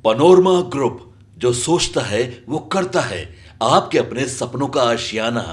Panorama group, जो सोचता है वो करता है। आपके अपने सपनों का आशियाना।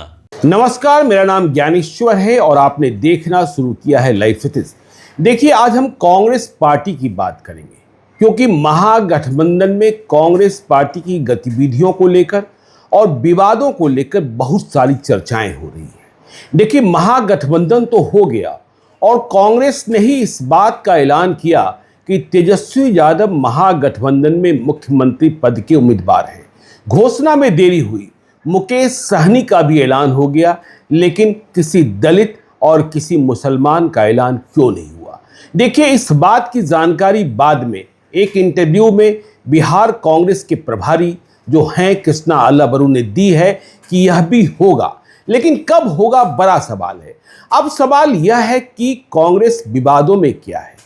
नमस्कार, मेरा नाम ज्ञानेश्वर है और आपने देखना शुरू किया है लाइफ सिटीज। देखिए, आज हम कांग्रेस पार्टी की बात करेंगे क्योंकि महागठबंधन में कांग्रेस पार्टी की गतिविधियों को लेकर और विवादों को लेकर बहुत सारी चर्चाएं हो रही हैं। देखिए, महागठबंधन तो हो गया और कांग्रेस ने ही इस बात का ऐलान किया कि तेजस्वी यादव महागठबंधन में मुख्यमंत्री पद के उम्मीदवार हैं। घोषणा में देरी हुई, मुकेश सहनी का भी ऐलान हो गया, लेकिन किसी दलित और किसी मुसलमान का ऐलान क्यों नहीं हुआ? देखिए, इस बात की जानकारी बाद में एक इंटरव्यू में बिहार कांग्रेस के प्रभारी जो हैं कृष्णा अल्लाबरू ने दी है कि यह भी होगा, लेकिन कब होगा बड़ा सवाल है। अब सवाल यह है कि कांग्रेस विवादों में क्या है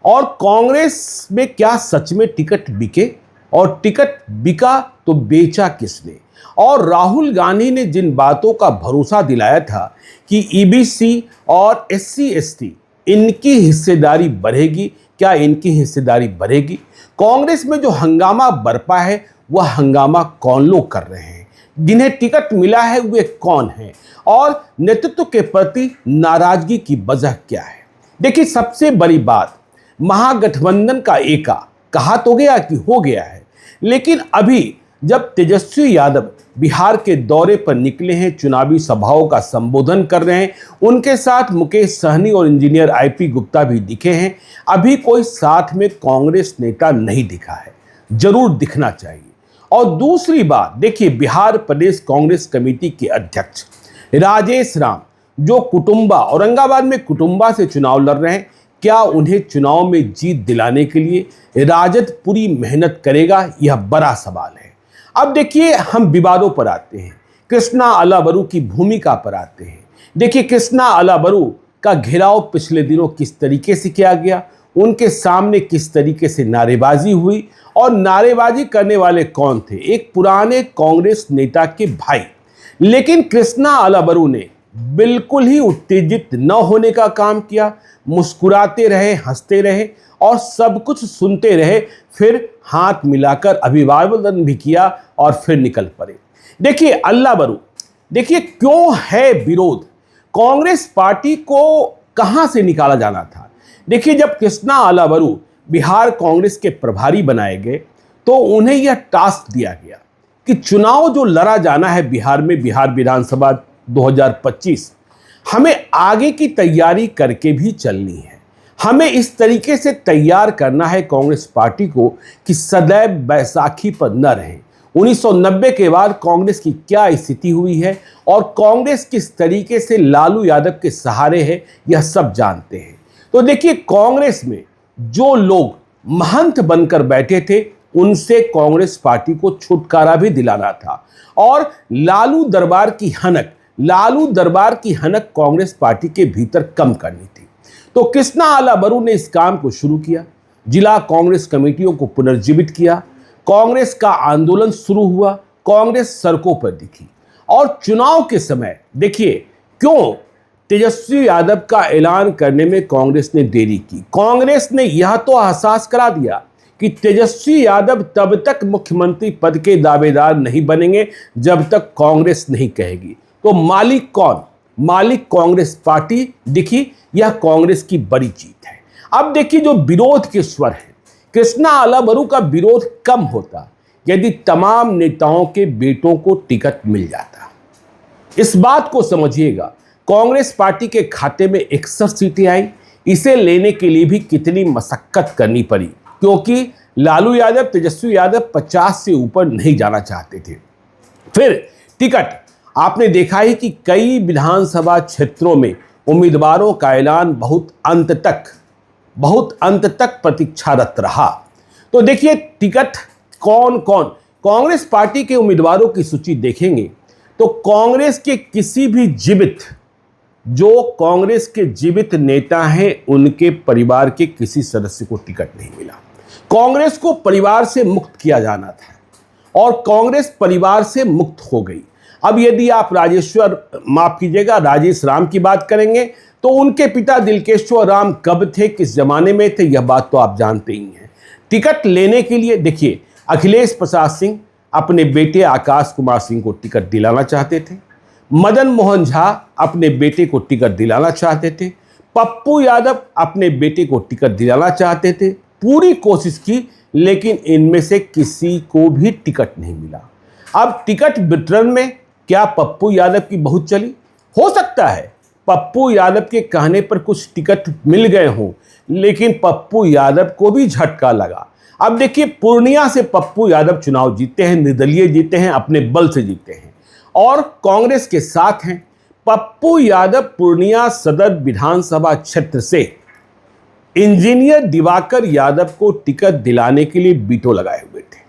और कांग्रेस में क्या सच में टिकट बिके, और टिकट बिका तो बेचा किसने? और राहुल गांधी ने जिन बातों का भरोसा दिलाया था कि ईबीसी और एससी एसटी इनकी हिस्सेदारी बढ़ेगी, क्या इनकी हिस्सेदारी बढ़ेगी? कांग्रेस में जो हंगामा बरपा है वह हंगामा कौन लोग कर रहे हैं? जिन्हें टिकट मिला है वे कौन हैं? और नेतृत्व के प्रति नाराजगी की वजह क्या है? देखिए, सबसे बड़ी बात, महागठबंधन का एका कहा तो गया कि हो गया है, लेकिन अभी जब तेजस्वी यादव बिहार के दौरे पर निकले हैं, चुनावी सभाओं का संबोधन कर रहे हैं, उनके साथ मुकेश सहनी और इंजीनियर आईपी गुप्ता भी दिखे हैं, अभी कोई साथ में कांग्रेस नेता नहीं दिखा है। जरूर दिखना चाहिए। और दूसरी बात, देखिए, बिहार प्रदेश कांग्रेस कमेटी के अध्यक्ष राजेश राम जो कुटुंबा, औरंगाबाद में कुटुंबा से चुनाव लड़ रहे हैं, क्या उन्हें चुनाव में जीत दिलाने के लिए राजद पूरी मेहनत करेगा? यह बड़ा सवाल है। अब देखिए, हम विवादों पर आते हैं, कृष्णा अल्लाबरू की भूमिका पर आते हैं। देखिए, कृष्णा अल्लाबरू का घेराव पिछले दिनों किस तरीके से किया गया, उनके सामने किस तरीके से नारेबाजी हुई, और नारेबाजी करने वाले कौन थे? एक पुराने कांग्रेस नेता के भाई। लेकिन कृष्णा अल्लाबरू ने बिल्कुल ही उत्तेजित न होने का काम किया, मुस्कुराते रहे, हंसते रहे और सब कुछ सुनते रहे, फिर हाथ मिलाकर अभिवादन भी किया और फिर निकल पड़े। देखिए, अल्लाबरू, देखिए क्यों है विरोध? कांग्रेस पार्टी को कहां से निकाला जाना था? देखिए, जब कृष्णा अल्लाबरू बिहार कांग्रेस के प्रभारी बनाए गए तो उन्हें यह टास्क दिया गया कि चुनाव जो लड़ा जाना है बिहार में, बिहार विधानसभा 2025, हमें आगे की तैयारी करके भी चलनी है। हमें इस तरीके से तैयार करना है कांग्रेस पार्टी को कि सदैव बैसाखी पर न रहे। 1990 के बाद कांग्रेस की क्या स्थिति हुई है और कांग्रेस किस तरीके से लालू यादव के सहारे है, यह सब जानते हैं। तो देखिए, कांग्रेस में जो लोग महंत बनकर बैठे थे उनसे कांग्रेस पार्टी को छुटकारा भी दिलाना था और लालू दरबार की हनक कांग्रेस पार्टी के भीतर कम करनी थी। तो कृष्णा अल्लाबरू ने इस काम को शुरू किया, जिला कांग्रेस कमेटियों को पुनर्जीवित किया, कांग्रेस का आंदोलन शुरू हुआ, कांग्रेस सड़कों पर दिखी। और चुनाव के समय देखिए, क्यों तेजस्वी यादव का ऐलान करने में कांग्रेस ने देरी की? कांग्रेस ने यह तो एहसास करा दिया कि तेजस्वी यादव तब तक मुख्यमंत्री पद के दावेदार नहीं बनेंगे जब तक कांग्रेस नहीं कहेगी। तो मालिक कौन? मालिक कांग्रेस पार्टी दिखी। यह कांग्रेस की बड़ी जीत है। अब देखिए, जो विरोध के स्वर है, कृष्णा अल्लाबरू का विरोध कम होता यदि तमाम नेताओं के बेटों को टिकट मिल जाता। इस बात को समझिएगा, कांग्रेस पार्टी के खाते में 61 सीटें आई। इसे लेने के लिए भी कितनी मशक्कत करनी पड़ी, क्योंकि लालू यादव, तेजस्वी यादव 50 से ऊपर नहीं जाना चाहते थे। फिर टिकट, आपने देखा ही कि कई विधानसभा क्षेत्रों में उम्मीदवारों का ऐलान बहुत अंत तक प्रतीक्षारत रहा। तो देखिए, टिकट कौन कौन, कांग्रेस पार्टी के उम्मीदवारों की सूची देखेंगे तो कांग्रेस के किसी भी कांग्रेस के जीवित नेता हैं, उनके परिवार के किसी सदस्य को टिकट नहीं मिला। कांग्रेस को परिवार से मुक्त किया जाना था और कांग्रेस परिवार से मुक्त हो गई। अब यदि आप राजेश राम की बात करेंगे तो उनके पिता दिलकेश्वर राम कब थे, किस जमाने में थे, यह बात तो आप जानते ही हैं। टिकट लेने के लिए देखिए, अखिलेश प्रसाद सिंह अपने बेटे आकाश कुमार सिंह को टिकट दिलाना चाहते थे, मदन मोहन झा अपने बेटे को टिकट दिलाना चाहते थे, पप्पू यादव अपने बेटे को टिकट दिलाना चाहते थे, पूरी कोशिश की, लेकिन इनमें से किसी को भी टिकट नहीं मिला। अब टिकट वितरण में क्या पप्पू यादव की बहुत चली? हो सकता है पप्पू यादव के कहने पर कुछ टिकट मिल गए हों, लेकिन पप्पू यादव को भी झटका लगा। अब देखिए, पूर्णिया से पप्पू यादव चुनाव जीते हैं, निर्दलीय जीते हैं, अपने बल से जीते हैं और कांग्रेस के साथ हैं। पप्पू यादव पूर्णिया सदर विधानसभा क्षेत्र से इंजीनियर दिवाकर यादव को टिकट दिलाने के लिए वीटो लगाए हुए थे।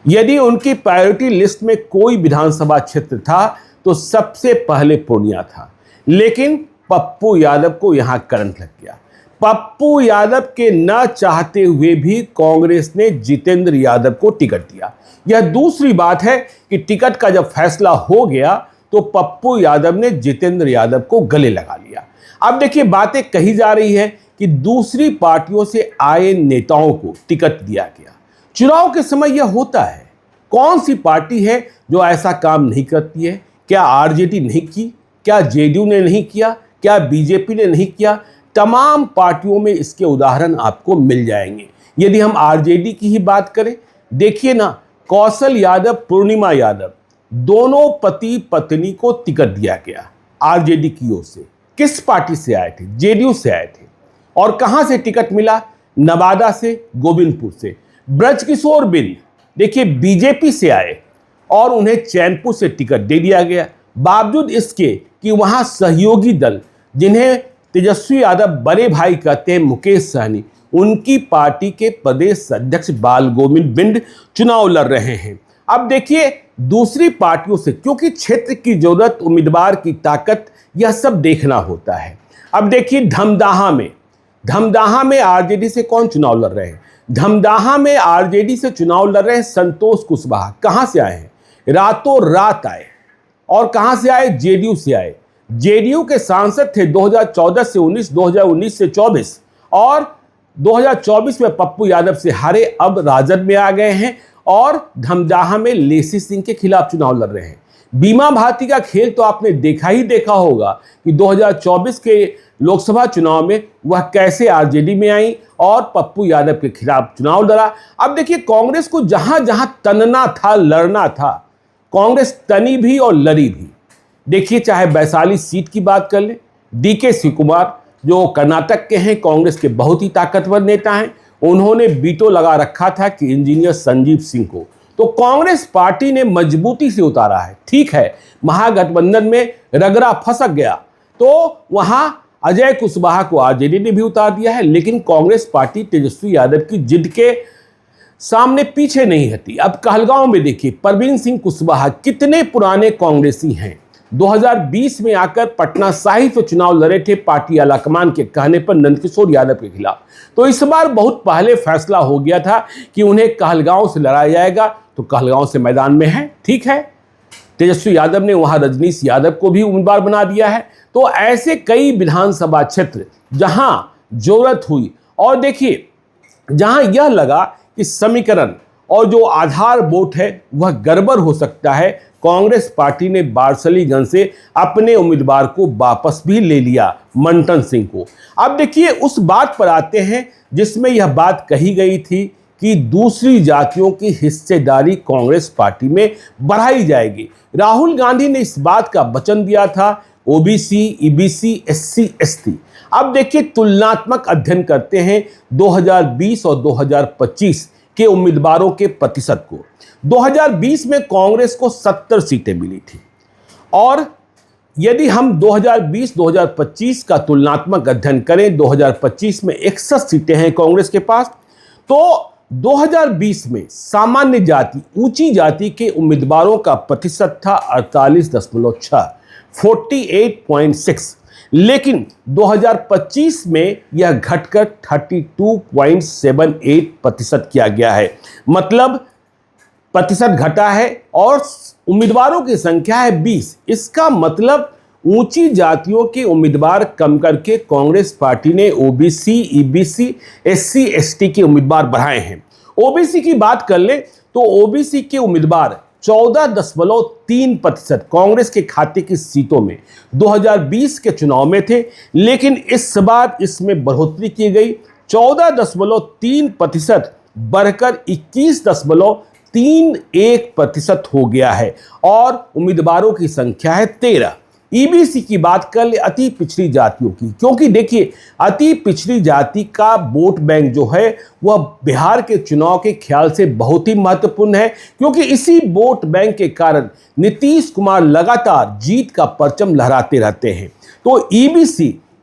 यदि उनकी प्रायोरिटी लिस्ट में कोई विधानसभा क्षेत्र था तो सबसे पहले पूर्णिया था, लेकिन पप्पू यादव को यहां करंट लग गया। पप्पू यादव के न चाहते हुए भी कांग्रेस ने जितेंद्र यादव को टिकट दिया। यह दूसरी बात है कि टिकट का जब फैसला हो गया तो पप्पू यादव ने जितेंद्र यादव को गले लगा लिया। अब देखिए, बातें कही जा रही है कि दूसरी पार्टियों से आए नेताओं को टिकट दिया गया। चुनाव के समय यह होता है। कौन सी पार्टी है जो ऐसा काम नहीं करती है? क्या आरजेडी नहीं की? क्या जेडीयू ने नहीं किया? क्या बीजेपी ने नहीं किया? तमाम पार्टियों में इसके उदाहरण आपको मिल जाएंगे। यदि हम आरजेडी की ही बात करें, देखिए ना, कौशल यादव, पूर्णिमा यादव, दोनों पति पत्नी को टिकट दिया गया आरजेडी की ओर से। किस पार्टी से आए थे? जेडीयू से आए थे। और कहां से टिकट मिला? नवादा से, गोविंदपुर से। ब्रजकिशोर बिंद देखिए बीजेपी से आए और उन्हें चैनपुर से टिकट दे दिया गया, बावजूद इसके कि वहां सहयोगी दल, जिन्हें तेजस्वी यादव बड़े भाई कहते हैं, मुकेश सहनी, उनकी पार्टी के प्रदेश अध्यक्ष बाल गोविंद बिंद चुनाव लड़ रहे हैं। अब देखिए, दूसरी पार्टियों से, क्योंकि क्षेत्र की जरूरत, उम्मीदवार की ताकत, यह सब देखना होता है। अब देखिए, धमदाहा में आरजेडी से कौन चुनाव लड़ रहे हैं? धमदाहा में आरजेडी से चुनाव लड़ रहे हैं संतोष कुशवाहा। कहां से आए हैं? रातों रात आए। और कहां से आए? जेडीयू से आए। जेडीयू के सांसद थे 2014 से 19, 2019 से 24 और 2024 में पप्पू यादव से हारे, अब राजद में आ गए हैं और धमदाहा में लेसी सिंह के खिलाफ चुनाव लड़ रहे हैं। बीमा भारती का खेल तो आपने देखा ही देखा होगा कि 2024 के लोकसभा चुनाव में वह कैसे आरजेडी में आई और पप्पू यादव के खिलाफ चुनाव लड़ा। अब देखिए, कांग्रेस को जहां जहां तनना था, लड़ना था, कांग्रेस तनी भी और लड़ी भी। देखिए, चाहे वैशाली सीट की बात कर ले, डीके शिवकुमार जो कर्नाटक के हैं, कांग्रेस के बहुत ही ताकतवर नेता हैं, उन्होंने वीटो लगा रखा था कि इंजीनियर संजीव सिंह को, तो कांग्रेस पार्टी ने मजबूती से उतारा है। ठीक है, महागठबंधन में रगड़ा फंसक गया तो वहां अजय कुशवाहा को आरजेडी ने भी उतार दिया है, लेकिन कांग्रेस पार्टी तेजस्वी यादव की जिद के सामने पीछे नहीं हटी। अब कहलगांव में देखिए, परवीन सिंह कुशवाहा कितने पुराने कांग्रेसी हैं। 2020 में आकर पटना साहिब से चुनाव लड़े थे पार्टी आलाकमान के कहने पर नंदकिशोर यादव के खिलाफ। तो इस बार बहुत पहले फैसला हो गया था कि उन्हें कहलगांव से लड़ाया जाएगा, तो कहलगांव से मैदान में है। ठीक है, तेजस्वी यादव ने वहां रजनीश यादव को भी उम्मीदवार बना दिया है। तो ऐसे कई विधानसभा क्षेत्र जहां जरूरत हुई, और देखिए, जहां यह लगा कि समीकरण और जो आधार वोट है वह गड़बड़ हो सकता है, कांग्रेस पार्टी ने बारसलीगंज से अपने उम्मीदवार को वापस भी ले लिया, मंटन सिंह को। अब देखिए, उस बात पर आते हैं जिसमें यह बात कही गई थी कि दूसरी जातियों की हिस्सेदारी कांग्रेस पार्टी में बढ़ाई जाएगी। राहुल गांधी ने इस बात का वचन दिया था, ओबीसी, ईबीसी, एससी, एसटी। अब देखिए, तुलनात्मक अध्ययन करते हैं 2020 और 2025 के उम्मीदवारों के प्रतिशत को। 2020 में कांग्रेस को 70 सीटें मिली थी, और यदि हम 2020-2025 का तुलनात्मक अध्ययन करें, 2025 में 61 सीटें हैं कांग्रेस के पास, तो 2020 में सामान्य जाति, ऊंची जाति के उम्मीदवारों का प्रतिशत था 48.6, 48.6, लेकिन 2025 में यह घटकर 32.78% किया गया है। मतलब प्रतिशत घटा है और उम्मीदवारों की संख्या है 20। इसका मतलब ऊंची जातियों के उम्मीदवार कम करके कांग्रेस पार्टी ने ओबीसी, ईबीसी, एससी, एसटी के उम्मीदवार बढ़ाए हैं। ओबीसी की बात कर ले तो ओबीसी के उम्मीदवार 14.3% कांग्रेस के खाते की सीटों में 2020 के चुनाव में थे, लेकिन इस बार इसमें बढ़ोतरी की गई। 14.3% बढ़कर 21.31% हो गया है और उम्मीदवारों की संख्या है 13। ईबीसी की बात कर ले, अति पिछड़ी जातियों की, क्योंकि देखिए अति पिछड़ी जाति का वोट बैंक जो है वह बिहार के चुनाव के ख्याल से बहुत ही महत्वपूर्ण है, क्योंकि इसी वोट बैंक के कारण नीतीश कुमार लगातार जीत का परचम लहराते रहते हैं। तो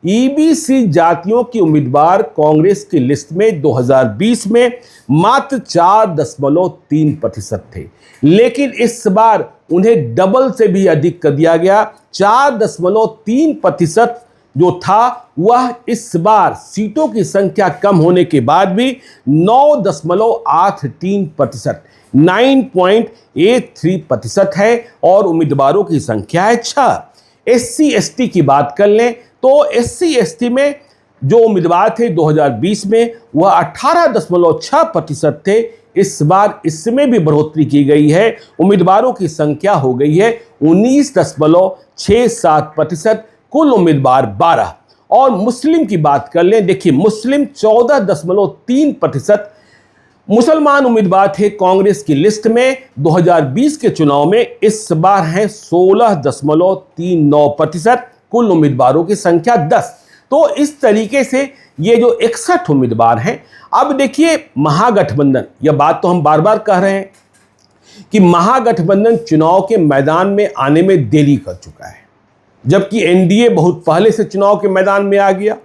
ईबीसी जातियों के उम्मीदवार कांग्रेस की लिस्ट में 2020 में मात्र 4.3% थे, लेकिन इस बार उन्हें डबल से भी अधिक कर दिया गया। 4.3% जो था वह इस बार सीटों की संख्या कम होने के बाद भी 9.83%, 9.83% है और उम्मीदवारों की संख्या है 6। SC ST की बात कर लें तो SC ST में जो उम्मीदवार थे 2020 में वह 18.6% थे। इस बार इसमें भी बढ़ोतरी की गई है, उम्मीदवारों की संख्या हो गई है 19.67%, कुल उम्मीदवार 12। और मुस्लिम की बात कर लें, देखिए मुस्लिम 14.3% मुसलमान उम्मीदवार थे कांग्रेस की लिस्ट में 2020 के चुनाव में, इस बार हैं 16.39%, कुल उम्मीदवारों की संख्या 10। तो इस तरीके से ये जो 61 उम्मीदवार हैं। अब देखिए महागठबंधन, यह बात तो हम बार बार कह रहे हैं कि महागठबंधन चुनाव के मैदान में आने में देरी कर चुका है, जबकि एनडीए बहुत पहले से चुनाव के मैदान में आ गया।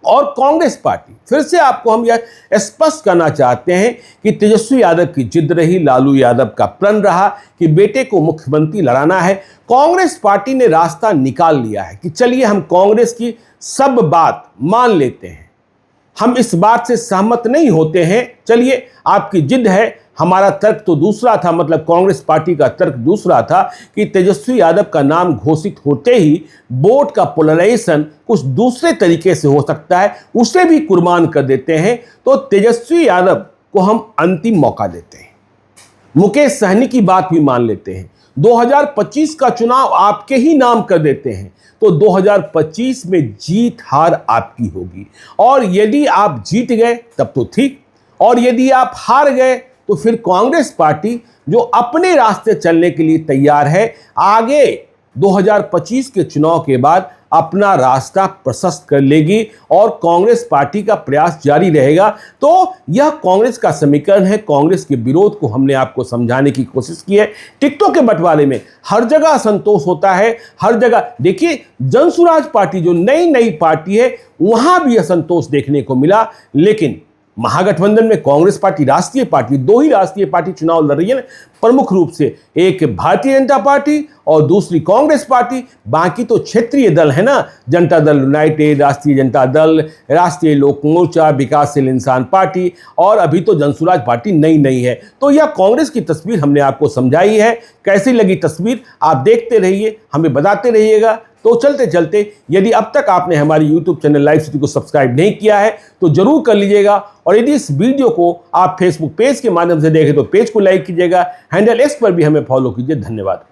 और कांग्रेस पार्टी, फिर से आपको हम यह स्पष्ट करना चाहते हैं कि तेजस्वी यादव की जिद रही, लालू यादव का प्रण रहा कि बेटे को मुख्यमंत्री लड़ाना है। कांग्रेस पार्टी ने रास्ता निकाल लिया है कि चलिए हम कांग्रेस की सब बात मान लेते हैं, हम इस बात से सहमत नहीं होते हैं, चलिए आपकी जिद है, हमारा तर्क तो दूसरा था, मतलब कांग्रेस पार्टी का तर्क दूसरा था कि तेजस्वी यादव का नाम घोषित होते ही वोट का पोलराइजेशन कुछ दूसरे तरीके से हो सकता है, उसे भी कुर्बान कर देते हैं। तो तेजस्वी यादव को हम अंतिम मौका देते हैं, मुकेश सहनी की बात भी मान लेते हैं, 2025 का चुनाव आपके ही नाम कर देते हैं। तो 2025 में जीत हार आपकी होगी, और यदि आप जीत गए तब तो ठीक, और यदि आप हार गए तो फिर कांग्रेस पार्टी जो अपने रास्ते चलने के लिए तैयार है, आगे 2025 के चुनाव के बाद अपना रास्ता प्रशस्त कर लेगी और कांग्रेस पार्टी का प्रयास जारी रहेगा। तो यह कांग्रेस का समीकरण है, कांग्रेस के विरोध को हमने आपको समझाने की कोशिश की है। टिकटों के बंटवारे में हर जगह असंतोष होता है, हर जगह देखिए जनसुराज पार्टी जो नई पार्टी है वहां भी असंतोष देखने को मिला, लेकिन महागठबंधन में कांग्रेस पार्टी राष्ट्रीय पार्टी, दो ही राष्ट्रीय पार्टी चुनाव लड़ रही है, प्रमुख रूप से एक भारतीय जनता पार्टी और दूसरी कांग्रेस पार्टी, बाकी तो क्षेत्रीय दल है ना, जनता दल यूनाइटेड, राष्ट्रीय जनता दल, राष्ट्रीय लोक मोर्चा, विकासशील इंसान पार्टी, और अभी तो जनसुराज पार्टी नई है। तो यह कांग्रेस की तस्वीर हमने आपको समझाई है। कैसी लगी तस्वीर आप देखते रहिए, हमें बताते रहिएगा। तो चलते चलते यदि अब तक आपने हमारी YouTube चैनल लाइव सिटी को सब्सक्राइब नहीं किया है तो जरूर कर लीजिएगा, और यदि इस वीडियो को आप फेसबुक पेज के माध्यम से देखें तो पेज को लाइक कीजिएगा, हैंडल एक्स पर भी हमें फॉलो कीजिए। धन्यवाद।